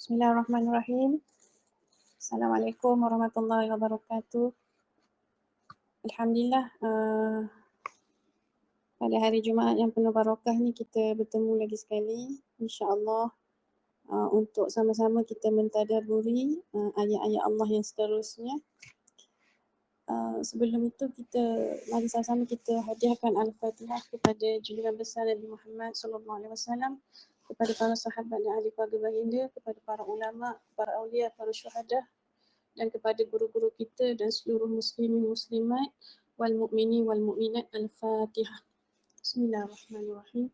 Bismillahirrahmanirrahim. Assalamualaikum warahmatullahi wabarakatuh. Alhamdulillah, pada hari Jumaat yang penuh barakah ni kita bertemu lagi sekali, insya-Allah, untuk sama-sama kita mentadabburi ayat-ayat Allah yang seterusnya. Sebelum itu mari sama-sama kita hadiahkan Al-Fatihah kepada junjungan besar Nabi Muhammad SAW, kepada para sahabat dan ahli keluarga baginda, kepada para ulama, para aulia, para syuhada, dan kepada guru-guru kita dan seluruh muslimin muslimat wal mu'minin wal mu'minat. Al-Fatihah. Bismillahirrahmanirrahim.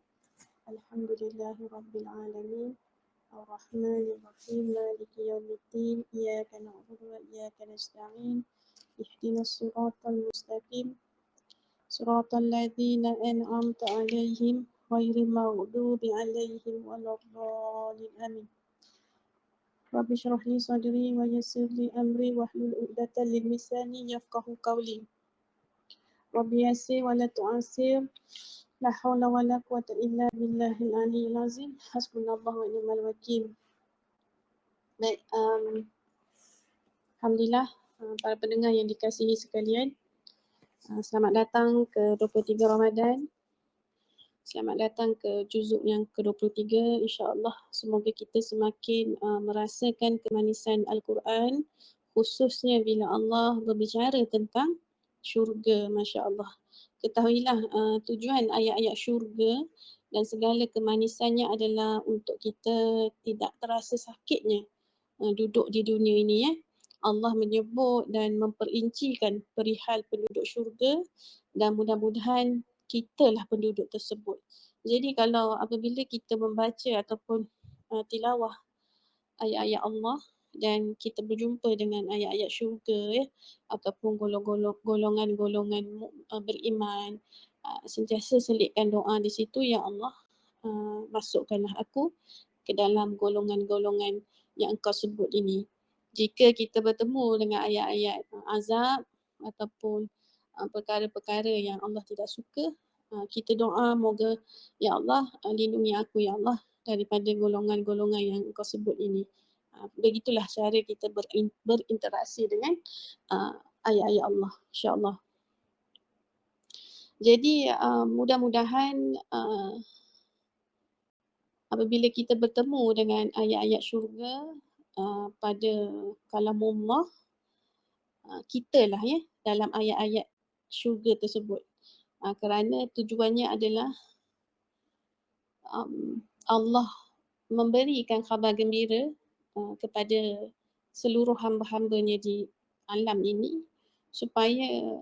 Alhamdulillahirabbil alamin. Ar-Rahmanir-Rahim. Maliki yaumiddin. Iyyaka na'budu wa iyyaka nasta'in. Ihdinas siratal mustaqim. Siratal ladzina an'amta 'alaihim ghairil maghdubi 'alaihim waladdallin. Amin. Rabbi shrah li sadri wa yassir li amri wahlul 'uqdatam min lisani yafqahu qawli. Rabbi yassir wa la tu'assir. La haula wa la quwwata illa billahil aliyyil azim. Hasbunallahu wa ni'mal wakil. Baik, alhamdulillah, para pendengar yang dikasihi sekalian, selamat datang ke 23 Ramadan. Selamat datang ke juzuk yang ke-23. InsyaAllah semoga kita semakin merasakan kemanisan Al-Quran, khususnya bila Allah berbicara tentang syurga. Masya Allah. Ketahuilah tujuan ayat-ayat syurga dan segala kemanisannya adalah untuk kita tidak terasa sakitnya duduk di dunia ini, ya. Allah menyebut dan memperincikan perihal penduduk syurga dan mudah-mudahan kitalah penduduk tersebut. Jadi kalau apabila kita membaca ataupun tilawah ayat-ayat Allah dan kita berjumpa dengan ayat-ayat syurga, ya, ataupun golongan-golongan beriman, sentiasa selitkan doa di situ, ya Allah, masukkanlah aku ke dalam golongan-golongan yang engkau sebut ini. Jika kita bertemu dengan ayat-ayat azab ataupun perkara-perkara yang Allah tidak suka, kita doa moga ya Allah lindungi aku ya Allah daripada golongan-golongan yang engkau sebut ini. Begitulah cara kita berinteraksi dengan ayat-ayat Allah, insya-Allah. Jadi mudah-mudahan apabila kita bertemu dengan ayat-ayat syurga pada kalamullah, kitalah, ya, dalam ayat-ayat syurga tersebut. Kerana tujuannya adalah Allah memberikan khabar gembira kepada seluruh hamba-hambanya di alam ini supaya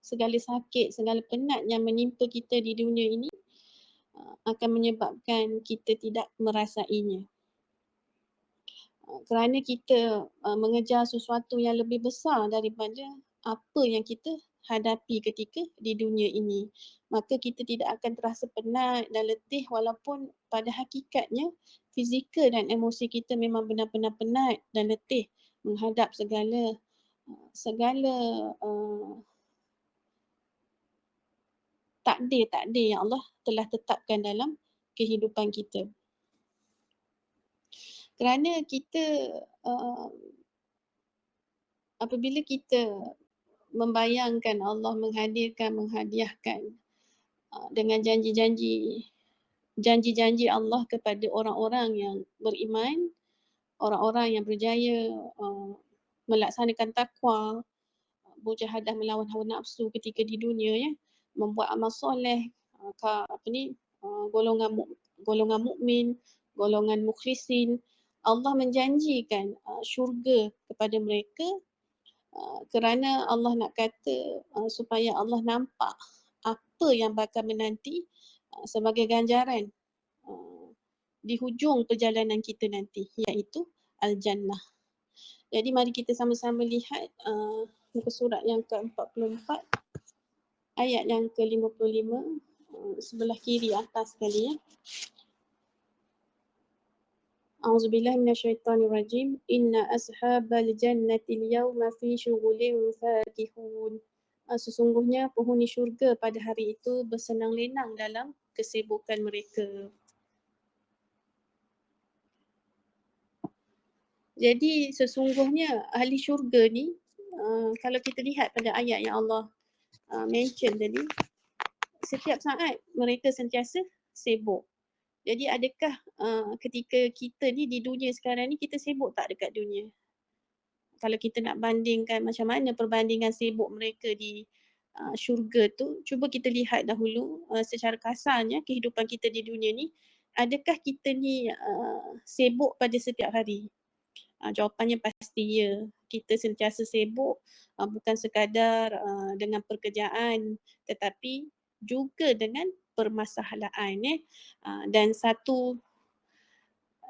segala penat yang menimpa kita di dunia ini akan menyebabkan kita tidak merasainya. Kerana kita mengejar sesuatu yang lebih besar daripada apa yang kita hadapi ketika di dunia ini, maka kita tidak akan terasa penat dan letih walaupun pada hakikatnya fizikal dan emosi kita memang benar-benar penat dan letih menghadap segala takdir-takdir yang Allah telah tetapkan dalam kehidupan kita. Kerana kita apabila kita membayangkan Allah menghadiahkan dengan janji-janji Allah kepada orang-orang yang beriman, orang-orang yang berjaya melaksanakan takwa, mujahadah melawan hawa nafsu ketika di dunia, ya, membuat amal soleh, golongan mukmin, golongan mukhlisin. Allah menjanjikan syurga kepada mereka kerana Allah nak kata supaya Allah nampak apa yang bakal menanti sebagai ganjaran di hujung perjalanan kita nanti, iaitu Al-Jannah. Jadi mari kita sama-sama lihat muka surat yang ke-44, ayat yang ke-55, sebelah kiri atas sekali, ya. A'udzubillahi minasyaitonirrajim. Inna ashabal jannati al-yawma fi syughulin fakihun. Sesungguhnya penghuni syurga pada hari itu bersenang lenang dalam kesibukan mereka. Jadi sesungguhnya ahli syurga ni kalau kita lihat pada ayat yang Allah mention tadi, setiap saat mereka sentiasa sibuk. Jadi adakah ketika kita ni di dunia sekarang ni kita sibuk tak dekat dunia? Kalau kita nak bandingkan macam mana perbandingan sibuk mereka di syurga tu, cuba kita lihat dahulu secara kasarnya kehidupan kita di dunia ni, adakah kita ni sibuk pada setiap hari? Jawapannya pasti ya. Kita sentiasa sibuk bukan sekadar dengan pekerjaan tetapi juga dengan permasalahan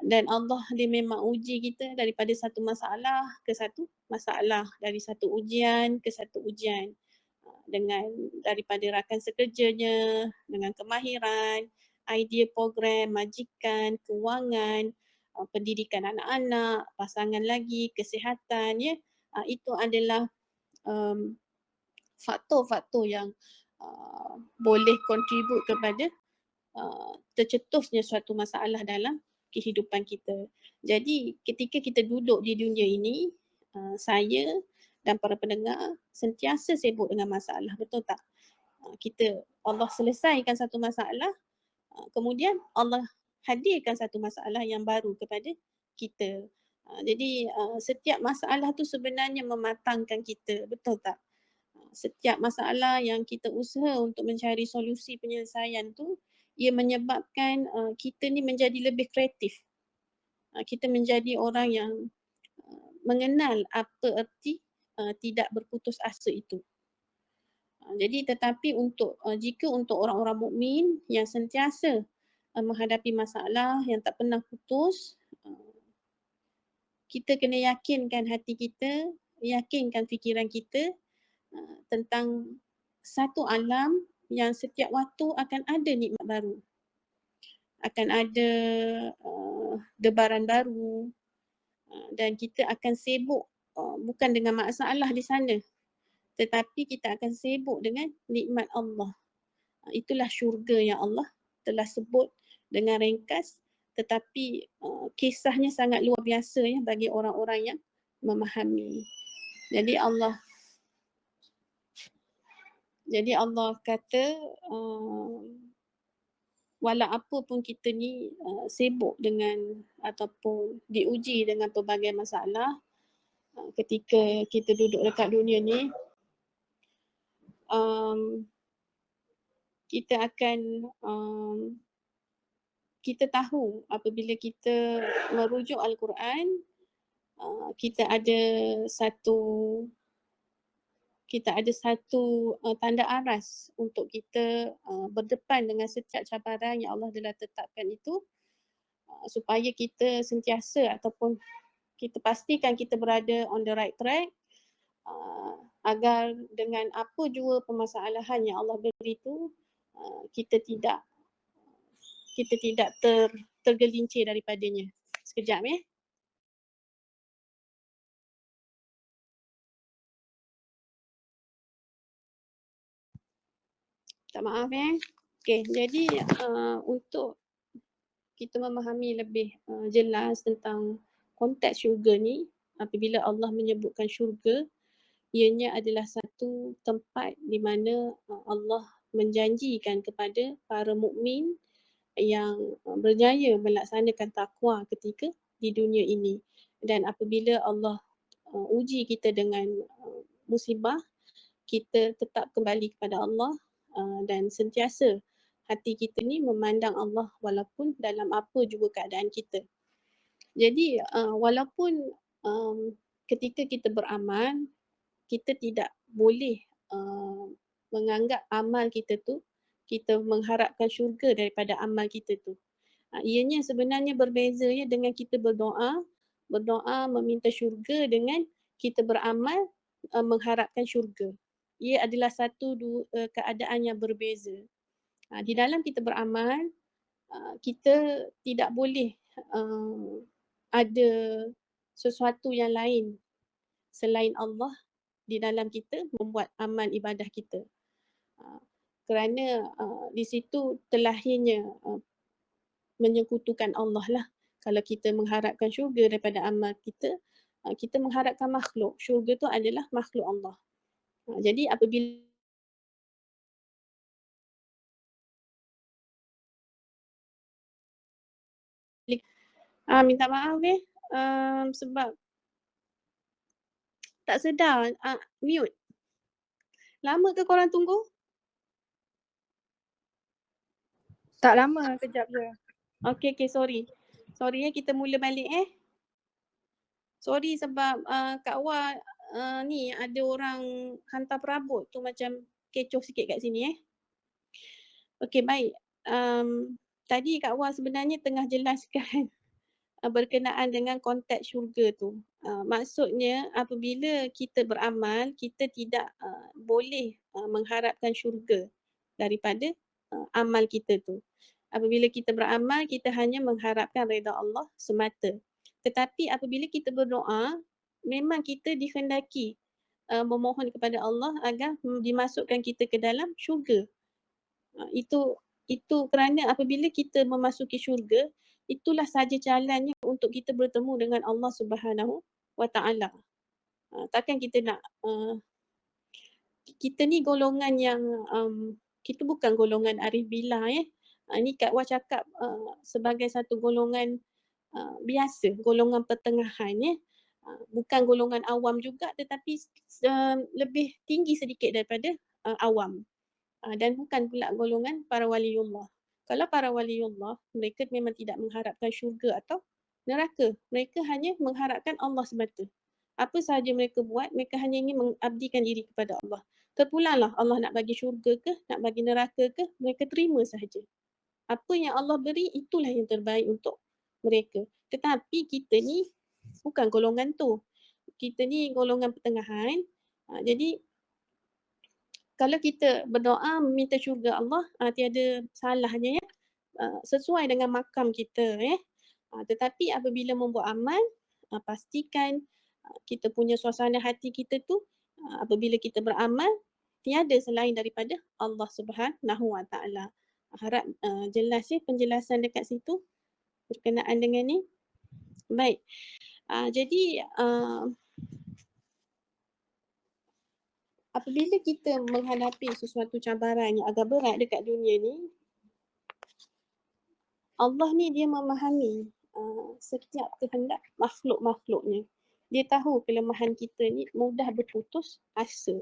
dan Allah dia memang uji kita daripada satu masalah ke satu masalah, dari satu ujian ke satu ujian, dengan daripada rakan sekerjanya, dengan kemahiran, idea program, majikan, kewangan, pendidikan anak-anak, pasangan lagi, kesihatan ya. Itu adalah faktor-faktor yang boleh contribute kepada tercetusnya suatu masalah dalam kehidupan kita. Jadi ketika kita duduk di dunia ini, saya dan para pendengar sentiasa sibuk dengan masalah, betul tak? Allah selesaikan satu masalah, kemudian Allah hadirkan satu masalah yang baru kepada kita. Jadi setiap masalah tu sebenarnya mematangkan kita, betul tak? Setiap masalah yang kita usaha untuk mencari solusi penyelesaian tu, ia menyebabkan kita ni menjadi lebih kreatif. Kita menjadi orang yang mengenal apa erti tidak berputus asa itu. Jadi tetapi jika untuk orang-orang mukmin yang sentiasa menghadapi masalah yang tak pernah putus, kita kena yakinkan hati kita, yakinkan fikiran kita tentang satu alam yang setiap waktu akan ada nikmat baru. Akan ada debaran baru dan kita akan sibuk bukan dengan masalah di sana tetapi kita akan sibuk dengan nikmat Allah. Itulah syurga yang Allah telah sebut dengan ringkas tetapi kisahnya sangat luar biasa ya bagi orang-orang yang memahami. Jadi Allah kata walau apa pun kita ni sibuk dengan ataupun diuji dengan pelbagai masalah ketika kita duduk dekat dunia ni, kita akan kita tahu apabila kita merujuk Al-Quran, kita ada satu tanda aras untuk kita berdepan dengan setiap cabaran yang Allah telah tetapkan itu, supaya kita sentiasa ataupun kita pastikan kita berada on the right track, agar dengan apa jua permasalahan yang Allah beri itu kita tidak tergelincir daripadanya. Sekejap ya. Tak maaf ya. Okey, jadi untuk kita memahami lebih jelas tentang konteks syurga ni, apabila Allah menyebutkan syurga, ianya adalah satu tempat di mana Allah menjanjikan kepada para mukmin yang berjaya melaksanakan takwa ketika di dunia ini. Dan apabila Allah uji kita dengan musibah, kita tetap kembali kepada Allah dan sentiasa hati kita ni memandang Allah walaupun dalam apa juga keadaan kita. Jadi walaupun ketika kita beramal, kita tidak boleh menganggap amal kita tu, kita mengharapkan syurga daripada amal kita tu. Ianya sebenarnya berbeza ya dengan kita berdoa meminta syurga dengan kita beramal mengharapkan syurga. Ia adalah keadaan yang berbeza. Di dalam kita beramal, kita tidak boleh ada sesuatu yang lain selain Allah di dalam kita membuat amal ibadah kita. Kerana di situ terlahirnya menyekutukan Allah lah. Kalau kita mengharapkan syurga daripada amal kita, kita mengharapkan makhluk. Syurga tu adalah makhluk Allah. Jadi apabila minta maaf sebab tak sedar, mute. Lama ke korang tunggu? Tak lama, kejap je. Okay, sorry. Sorry kita mula balik Sorry sebab Kak Wah ni ada orang hantar perabot tu macam kecoh sikit kat sini Okay, baik. Tadi Kak Wah sebenarnya tengah jelaskan berkenaan dengan konteks syurga tu. Maksudnya apabila kita beramal, kita tidak boleh mengharapkan syurga daripada amal kita tu. Apabila kita beramal, kita hanya mengharapkan redha Allah semata. Tetapi apabila kita berdoa, memang kita dikhendaki memohon kepada Allah agar dimasukkan kita ke dalam syurga. Itu kerana apabila kita memasuki syurga, itulah saja jalannya untuk kita bertemu dengan Allah Subhanahu wa Ta'ala. Takkan kita nak kita ni golongan yang kita bukan golongan arif billah Ni Kak Wah cakap sebagai satu golongan biasa, golongan pertengahan bukan golongan awam juga tetapi lebih tinggi sedikit daripada awam. Dan bukan pula golongan para waliullah. Kalau para waliullah, mereka memang tidak mengharapkan syurga atau neraka. Mereka hanya mengharapkan Allah semata. Apa sahaja mereka buat, mereka hanya ingin mengabdikan diri kepada Allah. Terpulanglah Allah nak bagi syurga ke, nak bagi neraka ke, mereka terima sahaja. Apa yang Allah beri, itulah yang terbaik untuk mereka. Tetapi kita ni bukan golongan tu. Kita ni golongan pertengahan. Jadi kalau kita berdoa meminta syurga Allah, tiada salahnya sesuai dengan makam kita Tetapi apabila membuat amal, pastikan kita punya suasana hati kita tu apabila kita beramal tiada selain daripada Allah Subhanahu Wa Taala. Harap jelas penjelasan dekat situ berkenaan dengan ni. Baik. Jadi apabila kita menghadapi sesuatu cabaran yang agak berat dekat dunia ni, Allah ni dia memahami setiap kehendak makhluk-makhluknya. Dia tahu kelemahan kita ni mudah berputus asa.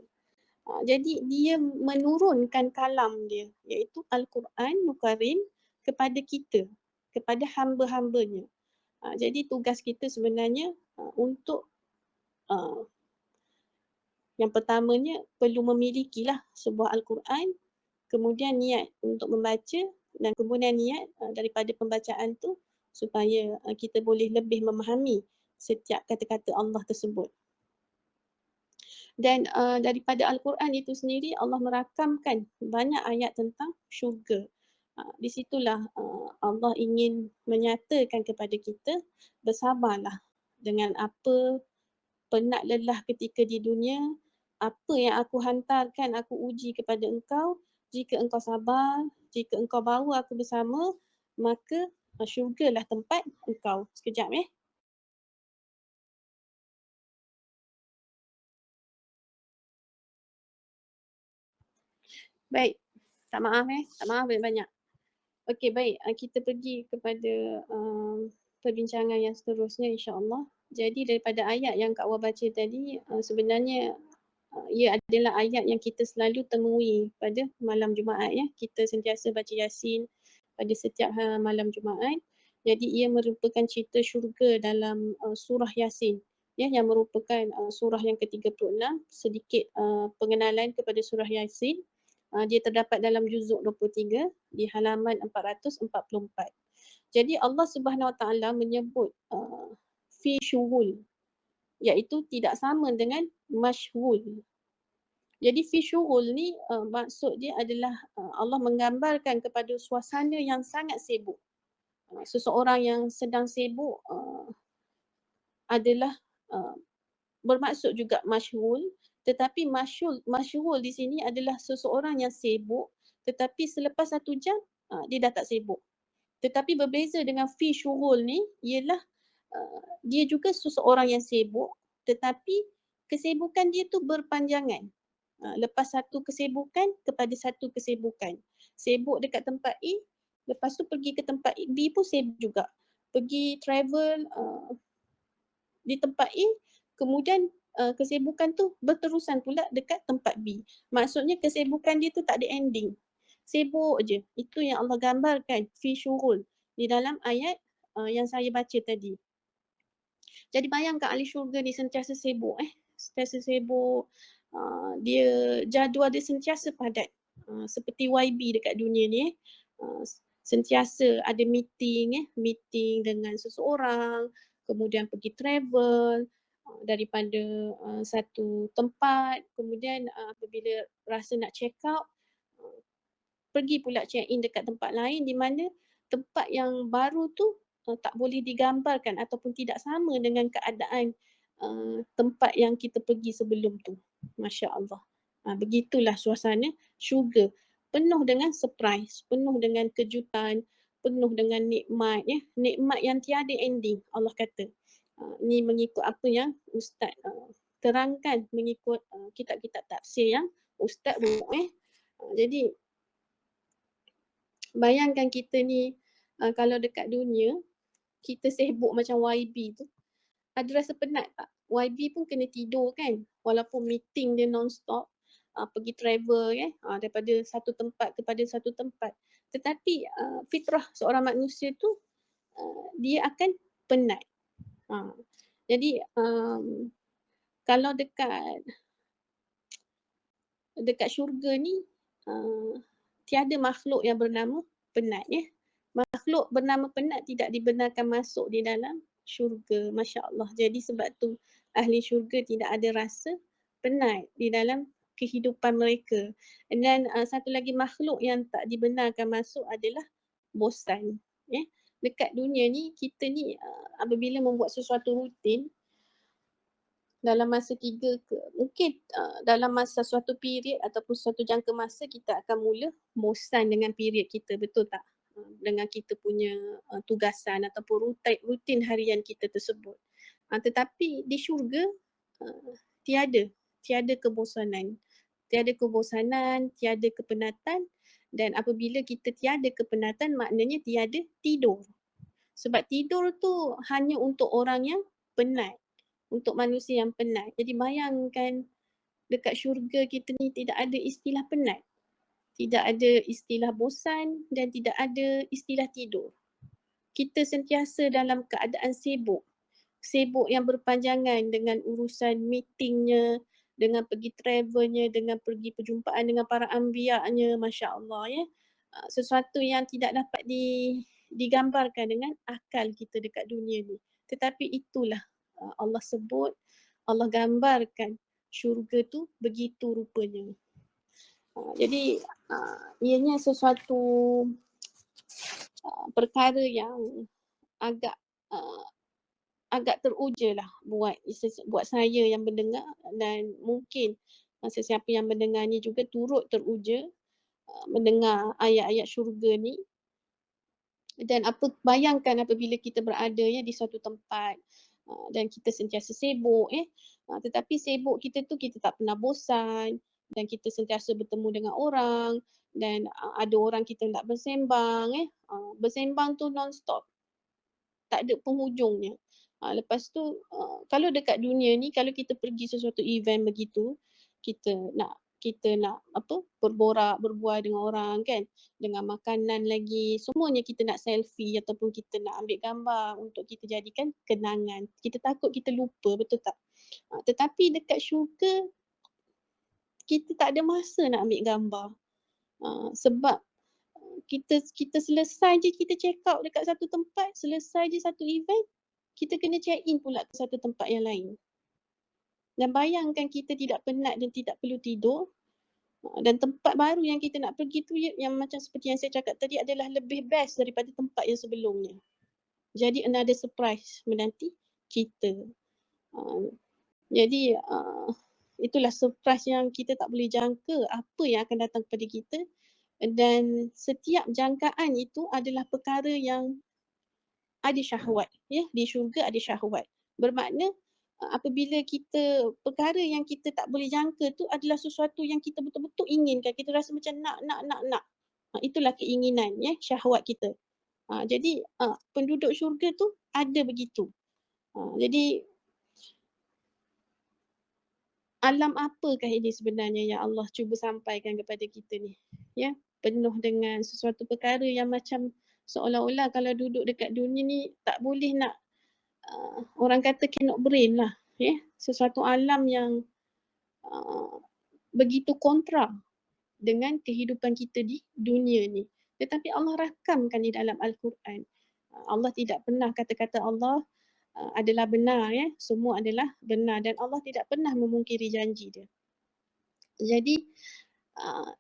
Jadi dia menurunkan kalam dia iaitu Al-Quran Al-Karim kepada kita, kepada hamba-hambanya. Jadi tugas kita sebenarnya untuk yang pertamanya perlu memilikilah sebuah Al-Quran, kemudian niat untuk membaca dan kemudian niat daripada pembacaan tu supaya kita boleh lebih memahami setiap kata-kata Allah tersebut. Dan daripada Al-Quran itu sendiri Allah merakamkan banyak ayat tentang syurga. Di situlah Allah ingin menyatakan kepada kita bersabarlah dengan apa penat lelah ketika di dunia, apa yang aku hantarkan, aku uji kepada engkau, jika engkau sabar, jika engkau bawa aku bersama, maka syurgalah tempat engkau. Sekejap Baik, tak maaf tak maaf banyak-banyak. Okey, baik, kita pergi kepada perbincangan yang seterusnya insya-Allah. Jadi daripada ayat yang Kak Wah baca tadi, sebenarnya ia adalah ayat yang kita selalu temui pada malam Jumaat Kita sentiasa baca Yasin pada setiap malam Jumaat. Jadi ia merupakan cerita syurga dalam surah Yasin yang merupakan surah yang ke-36. Sedikit pengenalan kepada surah Yasin. Dia terdapat dalam juzuk 23 di halaman 444. Jadi Allah Subhanahu Wa Taala menyebut fi syughul iaitu tidak sama dengan masyghul. Jadi fi syughul ni maksud dia adalah Allah menggambarkan kepada suasana yang sangat sibuk. Seseorang yang sedang sibuk adalah bermaksud juga masyghul, tetapi masyghul di sini adalah seseorang yang sibuk tetapi selepas 1 jam dia dah tak sibuk. Tetapi berbeza dengan Fi Syurul ni ialah dia juga seseorang yang sibuk, tetapi kesibukan dia tu berpanjangan. Lepas satu kesibukan kepada satu kesibukan. Sibuk dekat tempat A, lepas tu pergi ke tempat B pun sibuk juga. Pergi travel di tempat A, kemudian kesibukan tu berterusan pula dekat tempat B. Maksudnya kesibukan dia tu tak ada ending. Sibuk je. Itu yang Allah gambarkan fi syurul di dalam ayat yang saya baca tadi. Jadi bayangkan ahli syurga ni sentiasa sibuk sentiasa sibuk. Dia jadual dia sentiasa padat. Seperti YB dekat dunia ni sentiasa ada meeting meeting dengan seseorang, kemudian pergi travel daripada satu tempat, kemudian apabila rasa nak check out pergi pula check in dekat tempat lain di mana tempat yang baru tu tak boleh digambarkan ataupun tidak sama dengan keadaan tempat yang kita pergi sebelum tu. Masya Allah. Begitulah suasana syurga. Penuh dengan surprise, penuh dengan kejutan, penuh dengan nikmat nikmat yang tiada ending. Allah kata. Ni mengikut apa yang Ustaz terangkan mengikut kitab-kitab tafsir yang Ustaz buat jadi bayangkan kita ni kalau dekat dunia kita sibuk macam YB tu, ada rasa penat tak? YB pun kena tidur kan, walaupun meeting dia non-stop, pergi travel daripada satu tempat kepada satu tempat. Tetapi fitrah seorang manusia tu dia akan penat. Jadi kalau dekat syurga ni tiada makhluk yang bernama penat Makhluk bernama penat tidak dibenarkan masuk di dalam syurga. Masya Allah. Jadi sebab tu ahli syurga tidak ada rasa penat di dalam kehidupan mereka. Dan satu lagi makhluk yang tak dibenarkan masuk adalah bosan. Dekat dunia ni kita ni apabila membuat sesuatu rutin dalam masa 3 ke mungkin dalam masa suatu period ataupun suatu jangka masa kita akan mula bosan dengan period kita, betul tak? Dengan kita punya tugasan ataupun rutin harian kita tersebut. Tetapi di syurga tiada kebosanan. Tiada kebosanan, tiada kepenatan, dan apabila kita tiada kepenatan maknanya tiada tidur. Sebab tidur tu hanya untuk orang yang penat. Untuk manusia yang penat. Jadi bayangkan dekat syurga kita ni tidak ada istilah penat. Tidak ada istilah bosan dan tidak ada istilah tidur. Kita sentiasa dalam keadaan sibuk. Sibuk yang berpanjangan dengan urusan meetingnya, dengan pergi travelnya, dengan pergi perjumpaan dengan para anbiya-nya, Masya Allah sesuatu yang tidak dapat digambarkan dengan akal kita dekat dunia ni. Tetapi itulah Allah sebut, Allah gambarkan syurga tu begitu rupanya. Jadi ianya sesuatu perkara yang agak teruja lah buat saya yang mendengar, dan mungkin sesiapa yang mendengar ni juga turut teruja mendengar ayat-ayat syurga ni. Dan bayangkan apabila kita berada di suatu tempat dan kita sentiasa sibuk tetapi sibuk kita tu kita tak pernah bosan dan kita sentiasa bertemu dengan orang dan ada orang kita nak bersembang bersembang tu non-stop, tak ada penghujungnya. Lepas tu kalau dekat dunia ni kalau kita pergi sesuatu event begitu, kita nak berbual dengan orang kan, dengan makanan lagi, semuanya kita nak selfie ataupun kita nak ambil gambar untuk kita jadikan kenangan. Kita takut kita lupa, betul tak? Tetapi dekat syurga kita tak ada masa nak ambil gambar. Sebab kita selesai je kita check out dekat satu tempat, selesai je satu event, kita kena check in pula ke satu tempat yang lain. Dan bayangkan kita tidak penat dan tidak perlu tidur. Dan tempat baru yang kita nak pergi tu yang macam seperti yang saya cakap tadi adalah lebih best daripada tempat yang sebelumnya. Jadi another surprise menanti kita. Jadi itulah surprise yang kita tak boleh jangka apa yang akan datang kepada kita dan setiap jangkaan itu adalah perkara yang ada syahwat, ya, di syurga ada syahwat. Bermakna apabila kita perkara yang kita tak boleh jangka tu adalah sesuatu yang kita betul-betul inginkan, kita rasa macam nak. Itulah keinginan, ya, syahwat kita. Jadi penduduk syurga tu ada begitu. Jadi alam apakah ini sebenarnya yang Allah cuba sampaikan kepada kita ni? Ya, penuh dengan sesuatu perkara yang macam seolah-olah kalau duduk dekat dunia ni tak boleh nak orang kata cannot brain lah, ya. Sesuatu alam yang begitu kontra dengan kehidupan kita di dunia ni. Tetapi Allah rakamkan di dalam Al-Quran. Allah tidak pernah, kata-kata Allah adalah benar, ya. Semua adalah benar dan Allah tidak pernah memungkiri janji dia. Jadi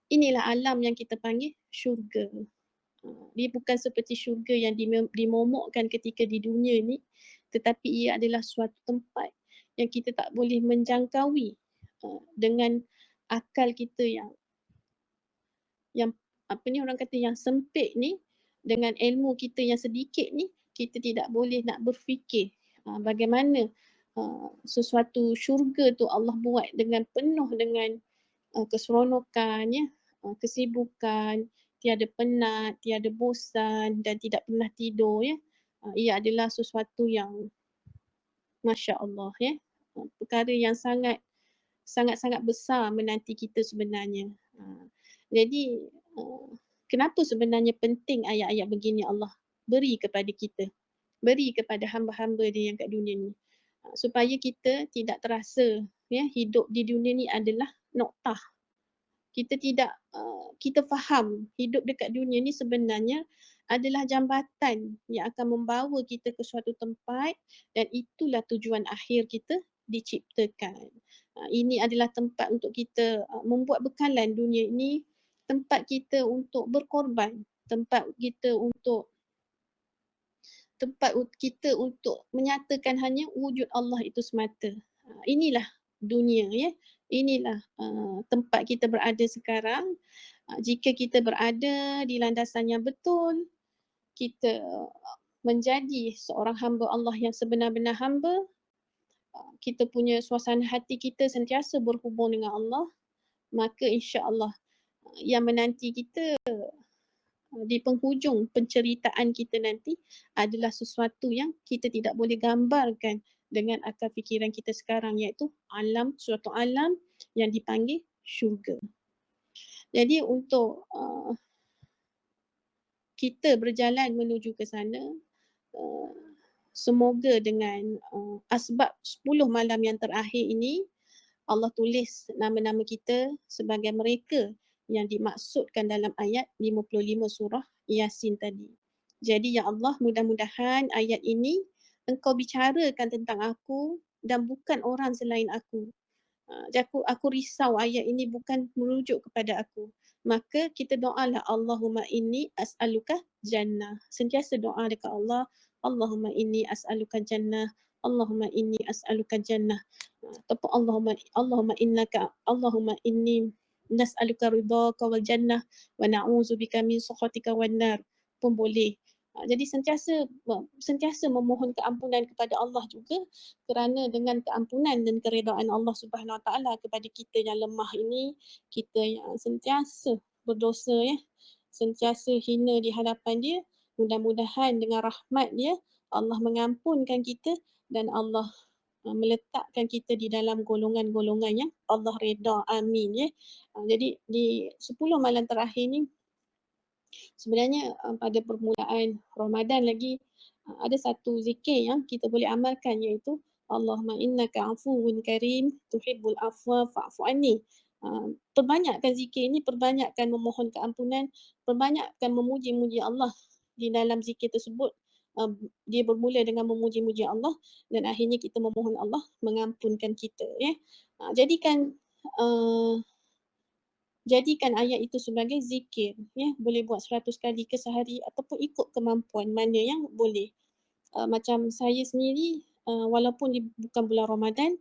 inilah alam yang kita panggil syurga. Dia bukan seperti syurga yang dimomokkan ketika di dunia ni, tetapi ia adalah suatu tempat yang kita tak boleh menjangkaui dengan akal kita yang apa ni orang kata yang sempit ni, dengan ilmu kita yang sedikit ni, kita tidak boleh nak berfikir bagaimana sesuatu syurga tu Allah buat dengan penuh dengan keseronokan, ya, kesibukan, tiada penat, tiada bosan dan tidak pernah tidur, ya. Ia adalah sesuatu yang masya-Allah, ya. Perkara yang sangat-sangat besar menanti kita sebenarnya. Jadi kenapa sebenarnya penting ayat-ayat begini Allah beri kepada kita, beri kepada hamba-hamba Dia yang kat dunia ni, supaya kita tidak terasa, ya, hidup di dunia ni adalah noktah. Kita tidak kita faham hidup dekat dunia ni sebenarnya adalah jambatan yang akan membawa kita ke suatu tempat dan itulah tujuan akhir kita diciptakan. Ini adalah tempat untuk kita membuat bekalan dunia ini, tempat kita untuk berkorban, tempat kita untuk menyatakan hanya wujud Allah itu semata. Inilah dunia, ya. Inilah tempat kita berada sekarang. Jika kita berada di landasan yang betul, kita menjadi seorang hamba Allah yang sebenar-benar hamba, kita punya suasana hati kita sentiasa berhubung dengan Allah, maka insya-Allah yang menanti kita di penghujung penceritaan kita nanti adalah sesuatu yang kita tidak boleh gambarkan dengan akal fikiran kita sekarang, iaitu suatu alam yang dipanggil syurga. Jadi untuk kita berjalan menuju ke sana, semoga dengan asbab 10 malam yang terakhir ini Allah tulis nama-nama kita sebagai mereka yang dimaksudkan dalam ayat 55 surah Yasin tadi. Jadi ya Allah, mudah-mudahan ayat ini Engkau bicarakan tentang aku dan bukan orang selain aku. Aku risau ayat ini bukan merujuk kepada aku. Maka kita doalah Allahumma inni as'aluka jannah. Sentiasa doa dekat Allah, Allahumma inni as'aluka jannah. Allahumma inni as'aluka jannah. Ataupun Allahumma inni nas'aluka ridhaka wal jannah wa na'udzubika min sakhatika wan nar pun boleh. Jadi sentiasa memohon keampunan kepada Allah juga, kerana dengan keampunan dan keredaan Allah Subhanahu Wa Taala kepada kita yang lemah ini, kita yang sentiasa berdosa, ya, sentiasa hina di hadapan Dia, mudah-mudahan dengan rahmat Dia Allah mengampunkan kita dan Allah meletakkan kita di dalam golongan-golongan yang Allah reda. Amin, ya. Jadi di 10 malam terakhir ni sebenarnya pada permulaan Ramadan lagi ada satu zikir yang kita boleh amalkan, iaitu Allahumma innaka afuwun karim tuhibbul afwa fa'fu anni. Perbanyakkan zikir ini, perbanyakkan memohon keampunan, perbanyakkan memuji-muji Allah di dalam zikir tersebut. Dia bermula dengan memuji-muji Allah dan akhirnya kita memohon Allah mengampunkan kita, ya. Jadikan ayat itu sebagai zikir, ya. Boleh buat 100 kali ke sehari ataupun ikut kemampuan mana yang boleh. Macam saya sendiri, walaupun bukan bulan Ramadan,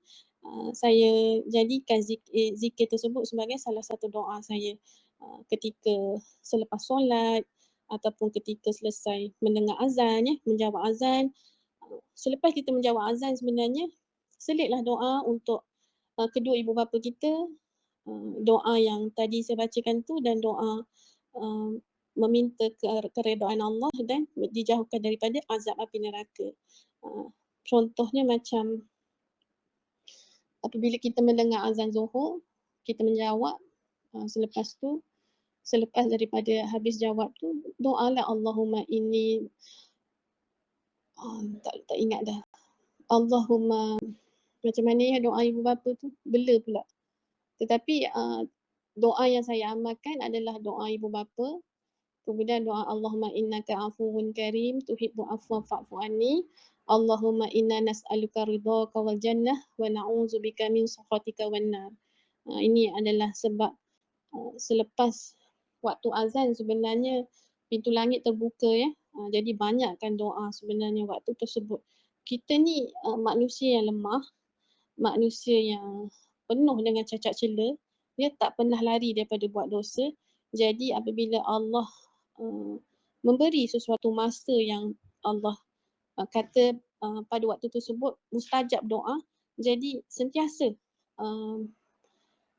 saya jadikan zikir tersebut sebagai salah satu doa saya ketika selepas solat ataupun ketika selesai mendengar azan ya, menjawab azan. Selepas kita menjawab azan sebenarnya selitlah doa untuk kedua ibu bapa kita, doa yang tadi saya bacakan tu dan doa uh, meminta keredaan Allah dan dijauhkan daripada azab api neraka. Contohnya macam apabila kita mendengar azan Zuhur, kita menjawab, selepas tu, selepas daripada habis jawab tu, doalah Allahumma inni, tak ingat dah. Allahumma, macam mana ya doa ibu bapa tu? Bela pula. Tetapi doa yang saya amalkan adalah doa ibu bapa. Kemudian doa Allahumma innaka afuwun karim tuhibbu afwa fa'fu anni. Allahumma inna nas'aluka ridhaka wal jannah wa na'udzubika min sakhatika wan nar. Ini adalah sebab selepas waktu azan sebenarnya pintu langit terbuka ya. Jadi banyakkan doa sebenarnya waktu tersebut. Kita ni manusia yang lemah, manusia yang penuh dengan cacat cela, dia tak pernah lari daripada buat dosa. Jadi apabila Allah memberi sesuatu masa yang Allah kata pada waktu tersebut mustajab doa, jadi sentiasa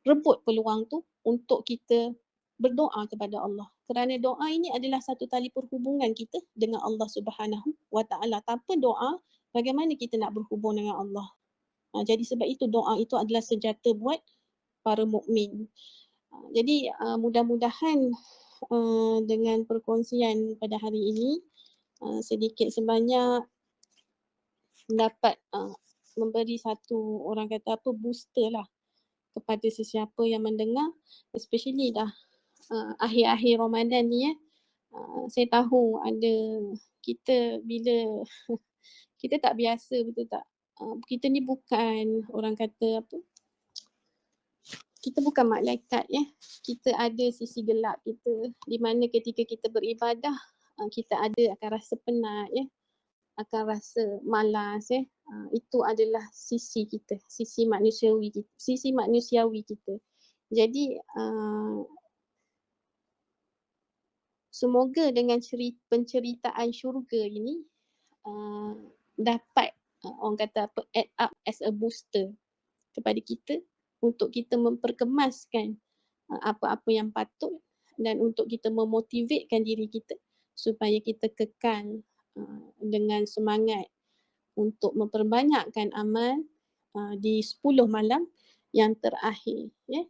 rebut peluang tu untuk kita berdoa kepada Allah. Kerana doa ini adalah satu tali perhubungan kita dengan Allah Subhanahu wa taala. Tanpa doa, bagaimana kita nak berhubung dengan Allah? Jadi sebab itu doa itu adalah senjata buat para mukmin. Jadi mudah-mudahan dengan perkongsian pada hari ini sedikit sebanyak dapat memberi satu orang kata apa booster lah kepada sesiapa yang mendengar, especially dah akhir-akhir Ramadan ni ya. Saya tahu ada kita bila kita tak biasa betul tak? Kita ni bukan orang kata apa? Kita bukan malaikat ya. Kita ada sisi gelap kita di mana ketika kita beribadah kita ada akan rasa penat ya, akan rasa malas ya. Itu adalah sisi kita, sisi manusiawi kita. Jadi semoga dengan penceritaan syurga ini dapat orang kata apa add up as a booster kepada kita untuk kita memperkemaskan apa-apa yang patut dan untuk kita memotivetkan diri kita supaya kita kekal dengan semangat untuk memperbanyakkan amal di 10 malam yang terakhir ya.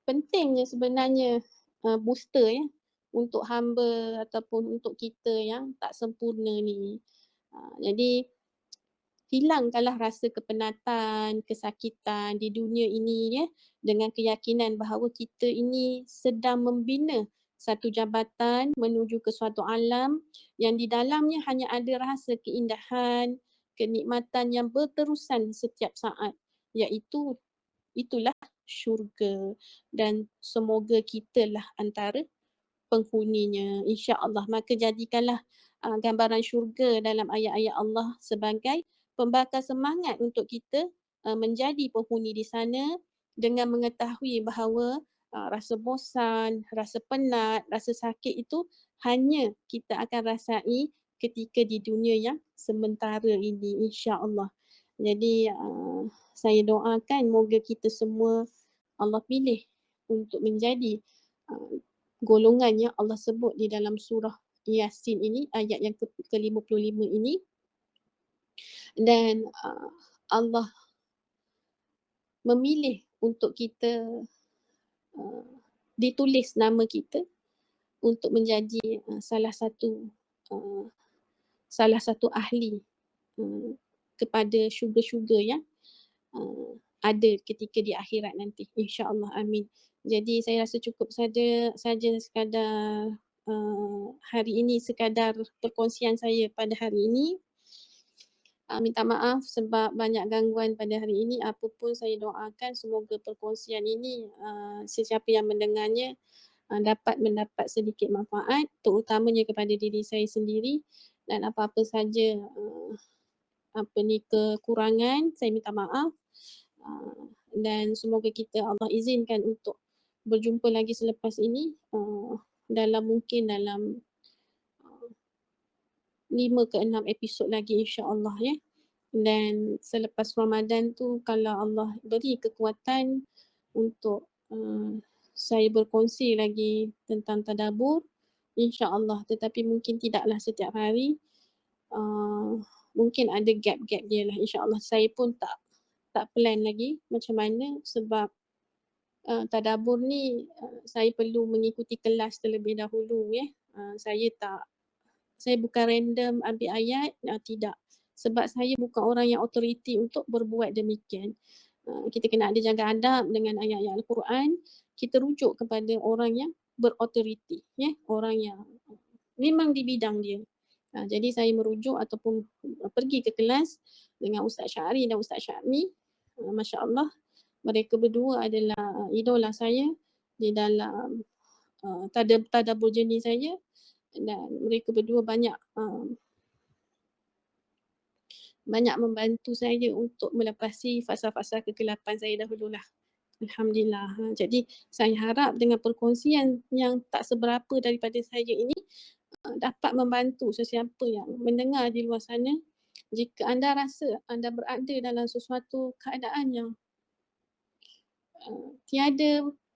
Pentingnya sebenarnya booster ya untuk hamba ataupun untuk kita yang tak sempurna ni. Jadi hilangkanlah rasa kepenatan, kesakitan di dunia ini ya dengan keyakinan bahawa kita ini sedang membina satu jabatan menuju ke suatu alam yang di dalamnya hanya ada rasa keindahan, kenikmatan yang berterusan setiap saat, iaitu itulah syurga dan semoga kitalah antara penghuninya insya-Allah. Maka jadikanlah gambaran syurga dalam ayat-ayat Allah sebagai pembakar semangat untuk kita menjadi penghuni di sana dengan mengetahui bahawa rasa bosan, rasa penat, rasa sakit itu hanya kita akan rasai ketika di dunia yang sementara ini insya-Allah. Jadi saya doakan moga kita semua Allah pilih untuk menjadi golongan yang Allah sebut di dalam surah Yasin ini, ayat yang ke-55 ini. Dan Allah memilih untuk kita ditulis nama kita untuk menjadi salah satu ahli kepada syurga-syurga yang ada ketika di akhirat nanti. InsyaAllah, amin. Jadi saya rasa cukup saja sekadar hari ini, sekadar perkongsian saya pada hari ini. Minta maaf sebab banyak gangguan pada hari ini. Apapun saya doakan semoga perkongsian ini sesiapa yang mendengarnya dapat mendapat sedikit manfaat terutamanya kepada diri saya sendiri dan apa-apa saja kekurangan, saya minta maaf. Dan semoga kita Allah izinkan untuk berjumpa lagi selepas ini dalam 5 ke 6 episod lagi insya-Allah ya. Dan selepas Ramadan tu kalau Allah beri kekuatan untuk saya berkongsi lagi tentang tadabbur insya-Allah, tetapi mungkin tidaklah setiap hari. Mungkin ada gap-gap dia lah insya-Allah. Saya pun tak plan lagi macam mana sebab tadabbur ni saya perlu mengikuti kelas terlebih dahulu ya. Saya bukan random ambil ayat, tidak. Sebab saya bukan orang yang authority untuk berbuat demikian. Kita kena ada jaga adab dengan ayat-ayat Al-Quran. Kita rujuk kepada orang yang berautoriti, ya, orang yang memang di bidang dia. Jadi saya merujuk ataupun pergi ke kelas dengan Ustaz Syahri dan Ustaz Syahmi. Masya Allah, mereka berdua adalah idola saya di dalam tadabbur jenis saya, dan mereka berdua banyak membantu saya untuk melepasi fasa-fasa kegelapan saya dahululah. Alhamdulillah. Jadi saya harap dengan perkongsian yang tak seberapa daripada saya ini dapat membantu sesiapa yang mendengar di luar sana. Jika anda rasa anda berada dalam sesuatu keadaan yang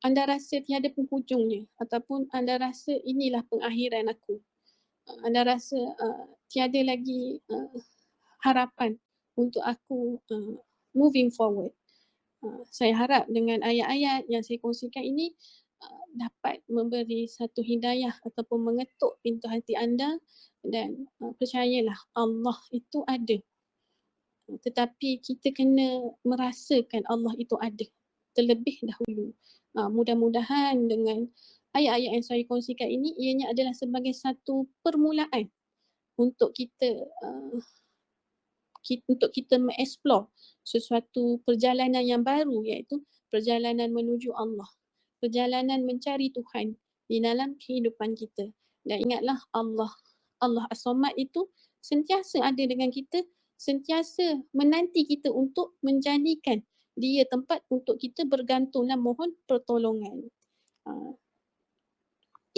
anda rasa tiada penghujungnya, ataupun anda rasa inilah pengakhiran aku, anda rasa tiada lagi harapan untuk aku moving forward. Saya harap dengan ayat-ayat yang saya kongsikan ini dapat memberi satu hidayah ataupun mengetuk pintu hati anda, dan percayalah Allah itu ada. Tetapi kita kena merasakan Allah itu ada terlebih dahulu. Mudah-mudahan dengan ayat-ayat yang saya kongsikan ini ianya adalah sebagai satu permulaan untuk kita mengeksplor sesuatu perjalanan yang baru, iaitu perjalanan menuju Allah, perjalanan mencari Tuhan di dalam kehidupan kita. Dan ingatlah Allah As-Samad itu sentiasa ada dengan kita, sentiasa menanti kita untuk menjadikan dia tempat untuk kita bergantung dan mohon pertolongan.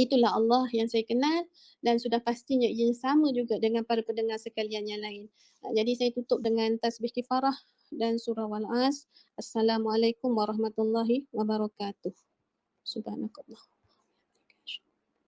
Itulah Allah yang saya kenal, dan sudah pastinya ia sama juga dengan para pendengar sekalian yang lain. Jadi saya tutup dengan tasbih kifarah dan surah Wal-As. Assalamualaikum warahmatullahi wabarakatuh. Subhanakallah.